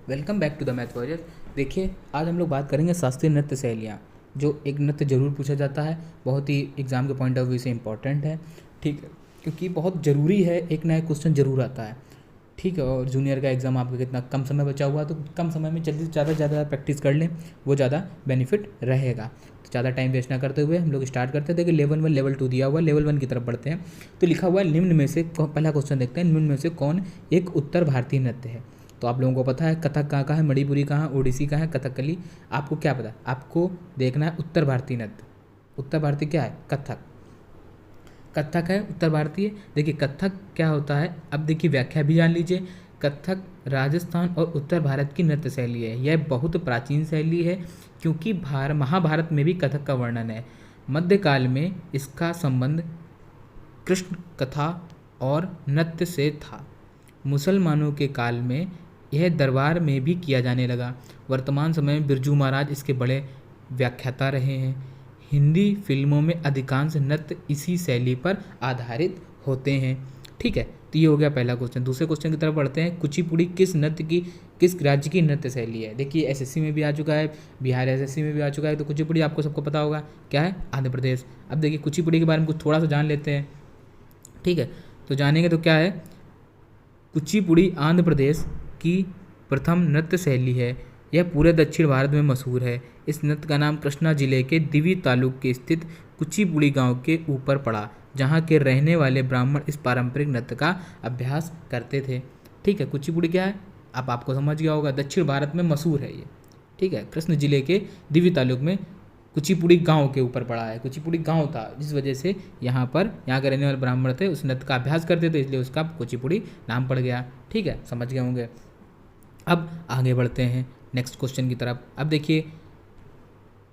Welcome back to the math warrior. देखिए, आज हम लोग बात करेंगे शास्त्रीय नृत्य शैलियाँ, जो एक नृत्य जरूर पूछा जाता है, बहुत ही एग्जाम के पॉइंट ऑफ व्यू से इम्पॉर्टेंट है। ठीक है, क्योंकि बहुत ज़रूरी है, एक नया क्वेश्चन जरूर आता है। ठीक है, और जूनियर का एग्ज़ाम आपका कितना कम समय बचा हुआ है, तो कम समय में जल्दी से ज़्यादा प्रैक्टिस कर लें, वो ज़्यादा बेनिफिट रहेगा। तो ज़्यादा टाइम वेस्ट ना करते हुए हम लोग स्टार्ट करते थे कि लेवल 1 लेवल 2 दिया हुआ, लेवल 1 की तरफ बढ़ते हैं। तो लिखा हुआ है निम्न में से, पहला क्वेश्चन देखते हैं, निम्न में से कौन एक उत्तर भारतीय नृत्य है। तो आप लोगों को पता है कथक कहाँ का है, मणिपुरी कहाँ, ओडिसी कहाँ है, कथकली। आपको क्या पता है, आपको देखना है उत्तर भारतीय नृत्य। उत्तर भारतीय क्या है, कथक। कथक है उत्तर भारतीय। देखिए कथक क्या होता है, अब देखिए व्याख्या भी जान लीजिए। कथक राजस्थान और उत्तर भारत की नृत्य शैली है। यह बहुत प्राचीन शैली है, क्योंकि महाभारत में भी कथक का वर्णन है। मध्यकाल में इसका संबंध कृष्ण कथा और नृत्य से था। मुसलमानों के काल में यह दरबार में भी किया जाने लगा। वर्तमान समय में बिरजू महाराज इसके बड़े व्याख्याता रहे हैं। हिंदी फिल्मों में अधिकांश नृत्य इसी शैली पर आधारित होते हैं। ठीक है, तो ये हो गया पहला क्वेश्चन। दूसरे क्वेश्चन की तरफ बढ़ते हैं। कुचिपुड़ी किस राज्य की नृत्य शैली है। देखिए एसएससी में भी आ चुका है, बिहार एसएससी में भी आ चुका है। तो कुचिपुड़ी आपको सबको पता होगा क्या है, आंध्र प्रदेश। अब देखिए कुचिपुड़ी के बारे में कुछ थोड़ा सा जान लेते हैं। ठीक है, तो जानेंगे तो क्या है, कुचिपुड़ी आंध्र प्रदेश की प्रथम नृत्य शैली है। यह पूरे दक्षिण भारत में मशहूर है। इस नृत्य का नाम कृष्णा जिले के दिवी तालुक के स्थित कुचिपुड़ी गांव के ऊपर पड़ा, जहां के रहने वाले ब्राह्मण इस पारंपरिक नृत्य का अभ्यास करते थे। ठीक है, कुचिपुड़ी क्या है, अब आपको समझ गया होगा, दक्षिण भारत में मशहूर है ये। ठीक है, कृष्ण जिले के दिवी तालुक में कुचिपुड़ी गांव के ऊपर पड़ा है। कुचिपुड़ी गांव था, जिस वजह से यहाँ के रहने वाले ब्राह्मण थे, उस नृत्य का अभ्यास करते थे, इसलिए उसका कुचिपुड़ी नाम पड़ गया। ठीक है, समझ गए होंगे। अब आगे बढ़ते हैं नेक्स्ट क्वेश्चन की तरफ। अब देखिए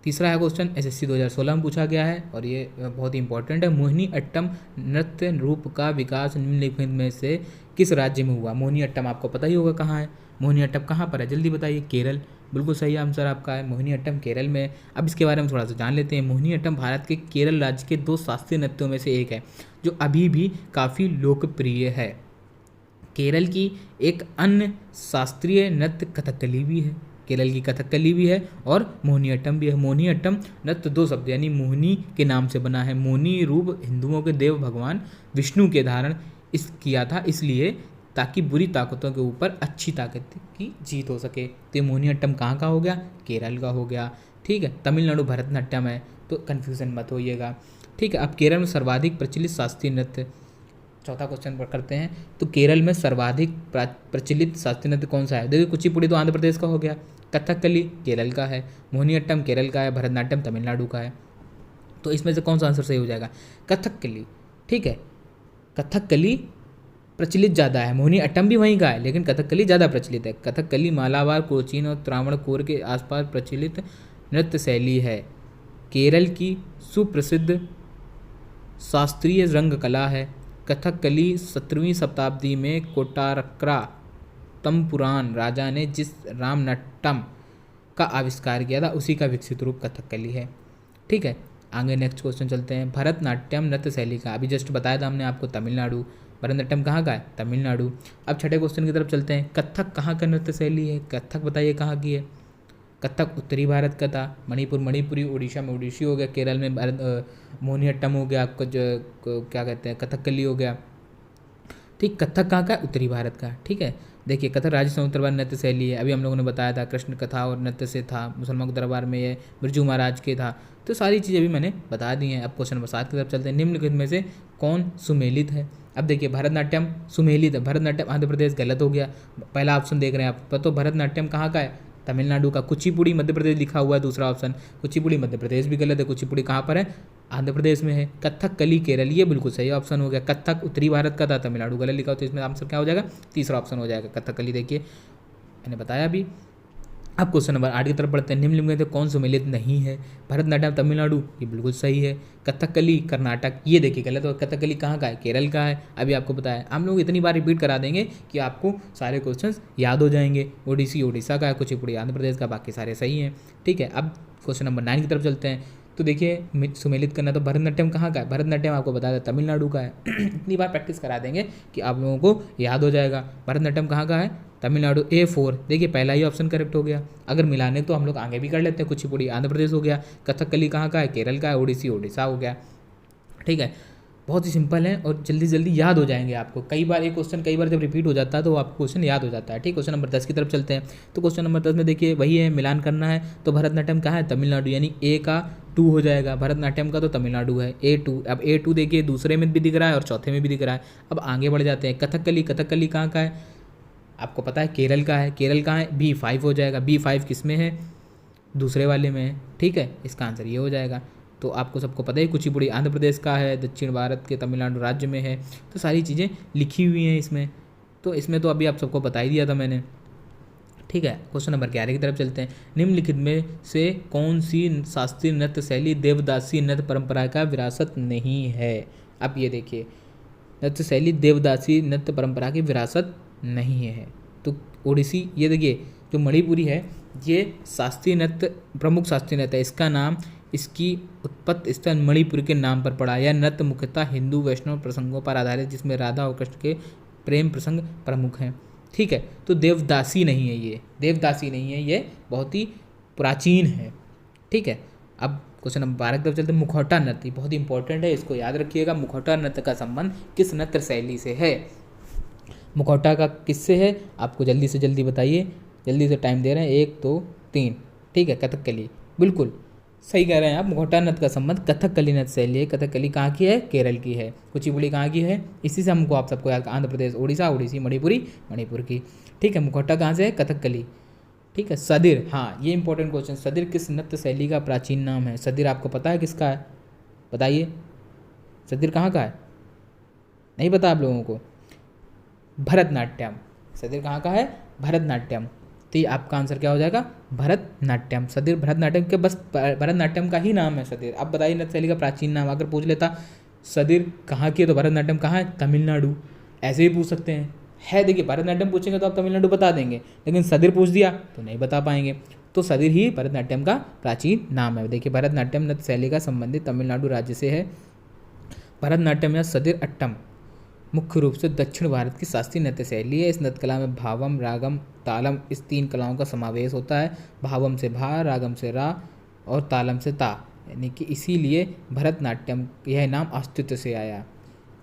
तीसरा है क्वेश्चन, एसएससी 2016 में पूछा गया है और ये बहुत ही इंपॉर्टेंट है। मोहिनी अट्टम नृत्य रूप का विकास निम्नलिखित में से किस राज्य में हुआ। मोहिनी अट्टम आपको पता ही होगा कहाँ है, मोहिनी अट्टम कहाँ पर है, जल्दी बताइए। केरल, बिल्कुल सही आंसर आपका है, मोहिनी अट्टम केरल में। अब इसके बारे में थोड़ा सा जान लेते हैं। मोहिनी अट्टम भारत के केरल राज्य के दो शास्त्रीय नृत्यों में से एक है, जो अभी भी काफ़ी लोकप्रिय है। केरल की एक अन्य शास्त्रीय नृत्य कथकली भी है। केरल की कथकली भी है और मोहिनीअट्टम भी है। मोहिनीअट्टम नृत्य दो शब्द यानी मोहिनी के नाम से बना है। मोहिनी रूप हिंदुओं के देव भगवान विष्णु के धारण किया था, इसलिए ताकि बुरी ताकतों के ऊपर अच्छी ताकत की जीत हो सके। तो ये मोहिनीअट्टम कहाँ का हो गया, केरल का हो गया। ठीक है, तमिलनाडु भरतनाट्यम है, तो कन्फ्यूज़न मत होइएगा। ठीक है, अब केरल में सर्वाधिक प्रचलित शास्त्रीय नृत्य, चौथा क्वेश्चन पर करते हैं। तो केरल में सर्वाधिक प्रचलित शास्त्रीय नृत्य कौन सा है। देखिए कुचिपुड़ी तो आंध्र प्रदेश का हो गया, कथकली केरल का है, मोहिनीअट्टम केरल का है, भरतनाट्यम तमिलनाडु का है। तो इसमें से कौन सा आंसर सही हो जाएगा, कथकली। ठीक है, कथकली प्रचलित ज़्यादा है, मोहिनीअट्टम भी वहीं का है, लेकिन कथकली ज़्यादा प्रचलित है। कथकली मालाबार, कोचीन और त्रावणकोर के आसपास प्रचलित नृत्य शैली है। केरल की सुप्रसिद्ध शास्त्रीय रंग कला है। कथकली 17वीं शताब्दी में कोटारक्रा तम्पुरान राजा ने जिस रामनाट्यम का आविष्कार किया था, उसी का विकसित रूप कथकली है। ठीक है, आगे नेक्स्ट क्वेश्चन चलते हैं। भरतनाट्यम नृत्य शैली का, अभी जस्ट बताया था हमने आपको, तमिलनाडु। भरतनाट्यम कहाँ का है, तमिलनाडु। अब छठे क्वेश्चन की तरफ चलते हैं। कथक कहाँ का नृत्य शैली है, कथक बताइए कहाँ की है। कथक उत्तरी भारत का था, मणिपुर मणिपुरी, उड़ीसा में ओडिसी हो गया, केरल में मोहिनीअट्टम हो गया, आपको जो क्या कहते हैं कथकली हो गया। ठीक, कथक कहाँ का है, उत्तरी भारत का। ठीक है, देखिए कथक राजस्थान उत्तर भारत नृत्य शैली है, अभी हम लोगों ने बताया था, कृष्ण कथा और नृत्य से था, मुसलमान के दरबार में ये बिरजू महाराज के था। तो सारी चीज़ें भी मैंने बता दी हैं। अब क्वेश्चन नंबर 7 की तरफ चलते हैं। निम्नलिखित में से कौन सुमेलित है। अब देखिए भरतनाट्यम सुमेलित है, भरतनाट्यम आंध्र प्रदेश गलत हो गया, पहला ऑप्शन देख रहे हैं आप, तो भरतनाट्यम कहाँ का है, तमिलनाडु का। कुचिपुड़ी मध्य प्रदेश लिखा हुआ है दूसरा ऑप्शन, कुचिपुड़ी मध्य प्रदेश भी गलत है, कुचिपुड़ी कहाँ पर है, आंध्र प्रदेश में है। कथक कली केरल, ये बिल्कुल सही ऑप्शन हो गया। कथक उत्तरी भारत का था, तमिलनाडु गलत लिखा हो, तो इसमें आंसर क्या हो जाएगा, तीसरा ऑप्शन हो जाएगा कथकली। देखिए मैंने बताया अभी। अब क्वेश्चन नंबर 8 की तरफ बढ़ते हैं। निम्नलिखित में से कौन सम्मिलित नहीं है। भरतनाट्यम तमिलनाडु, ये बिल्कुल सही है। कथकली कर्नाटक, ये देखिए गलत हो, कथकली कहाँ का है, केरल का है, अभी आपको बताया। हम लोग इतनी बार रिपीट करा देंगे कि आपको सारे क्वेश्चंस याद हो जाएंगे। ओडिसी उड़ीसा का है, कुचिपुड़ी आंध्र प्रदेश का, बाकी सारे सही हैं। ठीक है, अब क्वेश्चन नंबर 9 की तरफ चलते हैं। तो देखिए सुमेलित करना, तो भरतनाट्यम कहाँ का है, भरतनाट्यम आपको बताया था तमिलनाडु का है। इतनी बार प्रैक्टिस करा देंगे कि आप लोगों को याद हो जाएगा। भरतनाट्यम कहाँ का है, तमिलनाडु A4, देखिए पहला ही ऑप्शन करेक्ट हो गया। अगर मिलाने तो हम लोग आगे भी कर लेते हैं, कुचिपुड़ी आंध्र प्रदेश हो गया, कथकली कहाँ का है, केरल का है, ओडिसी ओडिशा हो गया। ठीक है, बहुत ही सिंपल है और जल्दी जल्दी याद हो जाएंगे आपको। कई बार एक क्वेश्चन कई बार जब रिपीट हो जाता है तो आपको क्वेश्चन याद हो जाता है। ठीक, क्वेश्चन नंबर 10 की तरफ चलते हैं। तो क्वेश्चन नंबर 10 में देखिए वही है, मिलान करना है। तो भरतनाट्यम कहाँ है, तमिलनाडु, यानी ए का 2 हो जाएगा, भरतनाट्यम का तो तमिलनाडु है A2। अब A2 देखिए दूसरे में भी दिख रहा है और चौथे में भी दिख रहा है। अब आगे बढ़ जाते हैं, कथकली, कथकली कहाँ का है, आपको पता है केरल का है, केरल कहाँ है, B5 हो जाएगा। B5 किस में है, दूसरे वाले में है। ठीक है, इसका आंसर ये हो जाएगा। तो आपको सबको पता है कुचिपुड़ी आंध्र प्रदेश का है, दक्षिण भारत के तमिलनाडु राज्य में है। तो सारी चीज़ें लिखी हुई हैं इसमें, तो इसमें तो अभी आप सबको बता ही दिया था मैंने। ठीक है, क्वेश्चन नंबर 11 की तरफ चलते हैं। निम्नलिखित में से कौन सी शास्त्रीय नृत्य शैली देवदासी नृत्य परंपरा का विरासत नहीं है। अब ये देखिए, नृत्य शैली देवदासी नृत्य परंपरा की विरासत नहीं है। तो ओडिसी, ये देखिए जो मणिपुरी है ये शास्त्रीय नृत्य, प्रमुख शास्त्रीय नृत्य है। इसका नाम, इसकी उत्पत्ति स्थल मणिपुर के नाम पर पड़ा। यह नृत्य मुख्यतः हिंदू वैष्णव प्रसंगों पर आधारित, जिसमें राधा और कृष्ण के प्रेम प्रसंग प्रमुख हैं। ठीक है, तो देवदासी नहीं है ये, देवदासी नहीं है ये, बहुत ही प्राचीन है। ठीक है, अब क्वेश्चन नंबर 12 की तरफ चलते हैं। मुखौटा नृत्य बहुत ही इंपॉर्टेंट है, इसको याद रखिएगा। मुखौटा नृत्य का संबंध किस नृत्य शैली से है, मुखौटा का किससे है, आपको जल्दी से जल्दी बताइए, जल्दी से टाइम दे रहे हैं, 1 2 3। ठीक है, कथकली, बिल्कुल सही कह रहे हैं आप। मुखौटा नृत्य का संबंध कथकली नृत्य शैली है। कथकली कहाँ की है, केरल की है। कुचिपुड़ी कहाँ की है, इसी से हमको आप सबको याद, आंध्र प्रदेश, उड़ीसा, ओडिसी, मणिपुरी, मणिपुर की। ठीक है, मुखौटा कहाँ से है, कथकली। ठीक है, सदिर, हाँ ये इंपॉर्टेंट क्वेश्चन, सदिर किस नृत्य शैली का प्राचीन नाम है। सदिर आपको पता है किसका है, बताइए, सदिर कहाँ का है, नहीं पता आप लोगों को, भरतनाट्यम। सदिर कहाँ का है, भरतनाट्यम। तो ये आपका आंसर क्या हो जाएगा, भरतनाट्यम। सदिर भरतनाट्यम के बस भरतनाट्यम का ही नाम है सदिर। अब बताइए नृत्य शैली का प्राचीन नाम, अगर पूछ लेता सदिर कहाँ की है तो भरतनाट्यम कहाँ है, तमिलनाडु, ऐसे भी पूछ सकते हैं। है देखिए, भरतनाट्यम पूछेंगे तो आप तमिलनाडु बता देंगे, लेकिन सदिर पूछ दिया तो नहीं बता पाएंगे। तो सदिर ही भरतनाट्यम का प्राचीन नाम है। देखिए, भरतनाट्यम नृत्य शैली का संबंधित तमिलनाडु राज्य से है। भरतनाट्यम या सदिर अट्टम मुख्य रूप से दक्षिण भारत की शास्त्रीय नृत्य शैली है। इस नृत्य कला में भावम, रागम, तालम, इस 3 कलाओं का समावेश होता है। भावम से भा, रागम से रा और तालम से ता, यानी कि इसीलिए भरतनाट्यम यह नाम अस्तित्व से आया।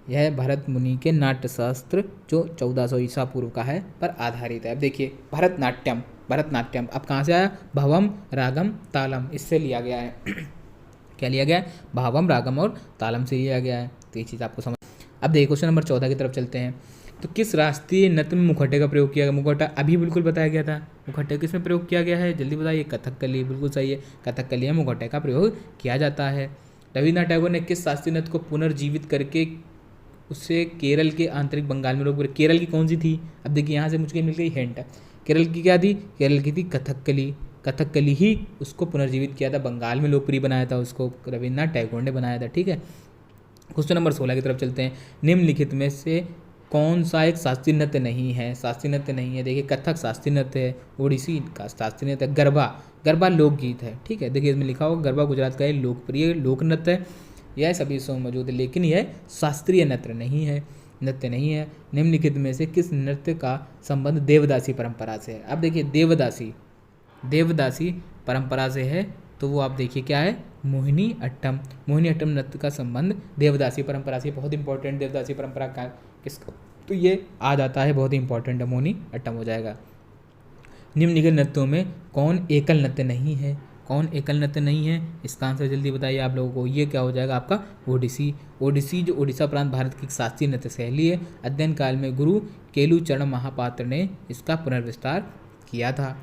यह भरत मुनि के नाट्य शास्त्र जो 1400 ईसा पूर्व का है पर आधारित है। अब देखिए भरतनाट्यम, भरतनाट्यम अब कहाँ से आया, भवम, रागम, तालम, इससे लिया गया है। क्या लिया गया है, भावम, रागम और तालम से लिया गया है। तो ये चीज़ आपको समझ। अब देखिए क्वेश्चन नंबर 14 की तरफ चलते हैं। तो किस राष्ट्रीय नृत्य में मुखौटे का प्रयोग किया गया, मुखौटा अभी बिल्कुल बताया गया था। मुखौटे किस में प्रयोग किया गया है, जल्दी बताइए, कथकली, बिल्कुल सही है, कथकली में मुखौटे का प्रयोग किया जाता है। रविन्द्रनाथ टैगोर ने किस शास्त्रीय नृत्य को पुनर्जीवित करके उससे केरल के आंतरिक बंगाल में लोग, केरल की कौन सी थी, अब देखिए यहाँ से मुझे मिल गई हिंट। केरल की क्या थी, केरल की थी कथकली। कथकली ही उसको पुनर्जीवित किया था, बंगाल में लोकप्रिय बनाया था उसको, रविन्द्रनाथ टैगोर ने बनाया था। ठीक है, क्वेश्चन नंबर 16 की तरफ चलते हैं। निम्नलिखित में से कौन सा एक शास्त्रीय नृत्य नहीं है, शास्त्रीय नृत्य नहीं है। देखिए, कथक शास्त्रीय नृत्य है, ओडिसी का शास्त्रीय नृत्य है, गरबा, गरबा लोकगीत है। ठीक है, देखिए इसमें लिखा होगा गरबा गुजरात का एक लोकप्रिय लोक नृत्य है, यह सभी हिस्सों में मौजूद है, लेकिन यह शास्त्रीय नृत्य नहीं है, नृत्य नहीं है। निम्नलिखित में से किस नृत्य का संबंध देवदासी परंपरा से है। अब देखिए देवदासी, देवदासी परंपरा से है, तो वो आप देखिए क्या है, मोहिनी अट्टम। मोहिनी अट्टम नृत्य का संबंध देवदासी परंपरा से, बहुत इंपॉर्टेंट, देवदासी परंपरा का किसका, तो ये आ जाता है, बहुत ही इंपॉर्टेंट है, मोहिनी अट्टम हो जाएगा। निम्नलिखित नृत्यों में कौन एकल नृत्य नहीं है, कौन एकल नृत्य नहीं है, इसका आंसर जल्दी बताइए आप लोगों को। ये क्या हो जाएगा आपका, ओडिसी। ओडिसी जो उड़ीसा प्रांत भारत की शास्त्रीय नृत्य शैली है, अध्ययन काल में गुरु केलुचरण महापात्र ने इसका पुनर्विस्तार किया था।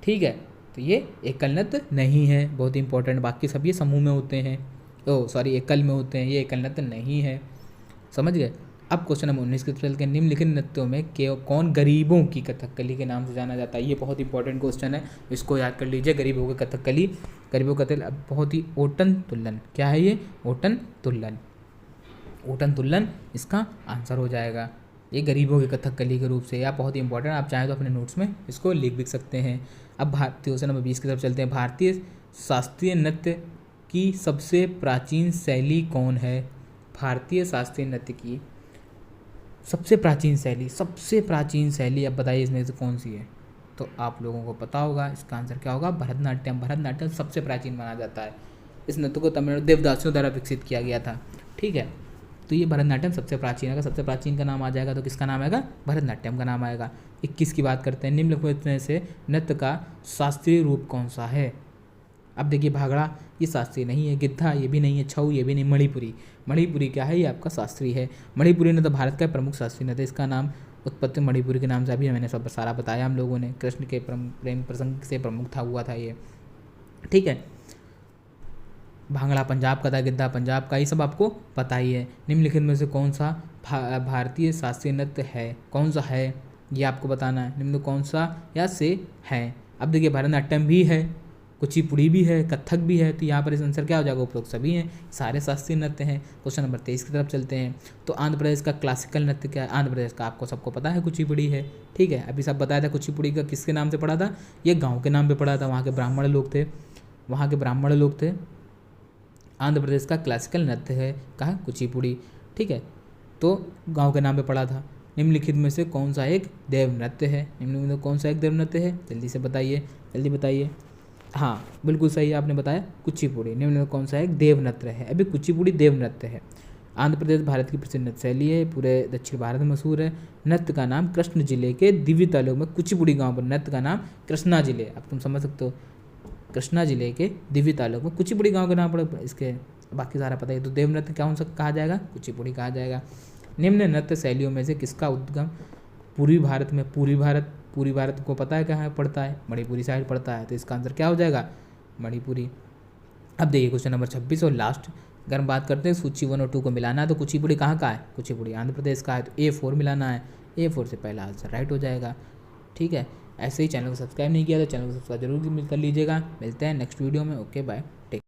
ठीक है, तो ये एकल नृत्य नहीं है, बहुत ही इंपॉर्टेंट, बाकी सब ये समूह में होते हैं, एकल में होते हैं, ये एकल नृत्य नहीं है, समझ गए। अब क्वेश्चन नंबर 19 की तरफ चलते हैं। निम्नलिखित नृत्यों में कौन गरीबों की कथकली के नाम से जाना जाता है। ये बहुत इंपॉर्टेंट क्वेश्चन है, इसको याद कर लीजिए। गरीबों की कथकली, गरीबों का बहुत ही ओटन तुल्लन, क्या है ये, ओटन तुल्लन, ओटन तुल्लन इसका आंसर हो जाएगा। ये गरीबों की कथकली के रूप से, या बहुत ही इंपॉर्टेंट, आप चाहें तो अपने नोट्स में इसको लिख भी सकते हैं। अब भारतीय क्वेश्चन नंबर 20 की तरफ चलते हैं। भारतीय शास्त्रीय नृत्य की सबसे प्राचीन शैली कौन है। भारतीय शास्त्रीय नृत्य की सबसे प्राचीन शैली अब बताइए इसमें से कौन सी है? तो आप लोगों को पता होगा इसका आंसर क्या होगा, भरतनाट्यम सबसे प्राचीन माना जाता है। इस नृत्य को तमिलनाडु देवदासियों द्वारा विकसित किया गया था। ठीक है, तो ये भरतनाट्यम सबसे प्राचीन है। सबसे प्राचीन का नाम आ जाएगा तो किसका नाम आएगा? भरतनाट्यम का नाम आएगा। 21 की बात करते हैं, निम्नलिखित में से नृत्य का शास्त्रीय रूप कौन सा है? अब देखिए, भांगड़ा ये शास्त्रीय नहीं है, गिद्धा ये भी नहीं है, छऊ ये भी नहीं, मणिपुरी क्या है? ये आपका शास्त्रीय है। मणिपुरी नृत्य भारत का प्रमुख शास्त्रीय नृत्य। इसका नाम उत्पत्ति मणिपुरी के नाम से अभी मैंने सब सारा बताया हम लोगों ने। कृष्ण के प्रेम प्रसंग से प्रमुख हुआ था ये। ठीक है, भांगड़ा पंजाब का था, गिद्धा पंजाब का, ये सब आपको पता ही है। निम्नलिखित में से कौन सा भारतीय शास्त्रीय नृत्य है? कौन सा है ये आपको बताना है। निम्न कौन सा या से है? अब देखिए, भरतनाट्यम भी है, कुचिपुड़ी भी है, कथक भी है, तो यहाँ पर इस आंसर क्या हो जाएगा? उपरोक्त सभी हैं, सारे शास्त्रीय नृत्य हैं। क्वेश्चन नंबर 23 की तरफ चलते हैं। तो आंध्र प्रदेश का क्लासिकल नृत्य क्या है? आंध्र प्रदेश का आपको सबको पता है कुचिपुड़ी है। ठीक है, अभी सब बताया था कुचिपुड़ी का किसके नाम से पड़ा था? ये गाँव के नाम पर पड़ा था, वहाँ के ब्राह्मण लोग थे। आंध्र प्रदेश का क्लासिकल नृत्य है कहा? कुचिपुड़ी। ठीक है, तो गांव के नाम पे पड़ा था। निम्नलिखित में से कौन सा एक देव नृत्य है? निम्नलिखित में कौन सा एक देव नृत्य है? जल्दी से बताइए, जल्दी बताइए। हाँ, बिल्कुल सही आपने बताया, कुचिपुड़ी। निम्नलिखित में कौन सा एक देव नृत्य है? अभी कुचिपुड़ी देव नृत्य है। आंध्र प्रदेश भारत की प्रसिद्ध नृत्य शैली है, पूरे दक्षिण भारत में मशहूर है। नृत्य का नाम कृष्ण जिले के दिव्य तालुक में कुचिपुड़ी गाँव पर नृत्य का नाम कृष्णा जिले, अब तुम समझ सकते हो, कृष्णा जिले के दिव्य तालुक में कुचिपुड़ी गांव के नाम पर इसके बाकी सारा पता है। तो देव नृत्य क्या कहा जाएगा? कुचिपुड़ी कहा जाएगा। निम्न नृत्य शैलियों में से किसका उद्गम पूर्वी भारत को पता है कहाँ पड़ता है? मणिपुरी साइड पड़ता है, तो इसका आंसर क्या हो जाएगा? मणिपुरी। अब देखिए क्वेश्चन नंबर 26 और लास्ट, अगर हम बात करते हैं सूची 1 और 2 को मिलाना है तो कुचिपुड़ी कहाँ का है? कुचिपुड़ी आंध्र प्रदेश का है, तो A4 मिलाना है। A4 से पहला आंसर राइट हो जाएगा। ठीक है, ऐसे ही चैनल को सब्सक्राइब नहीं किया तो चैनल को सब्सक्राइब जरूर कर लीजिएगा। मिलते हैं नेक्स्ट वीडियो में। Okay, bye.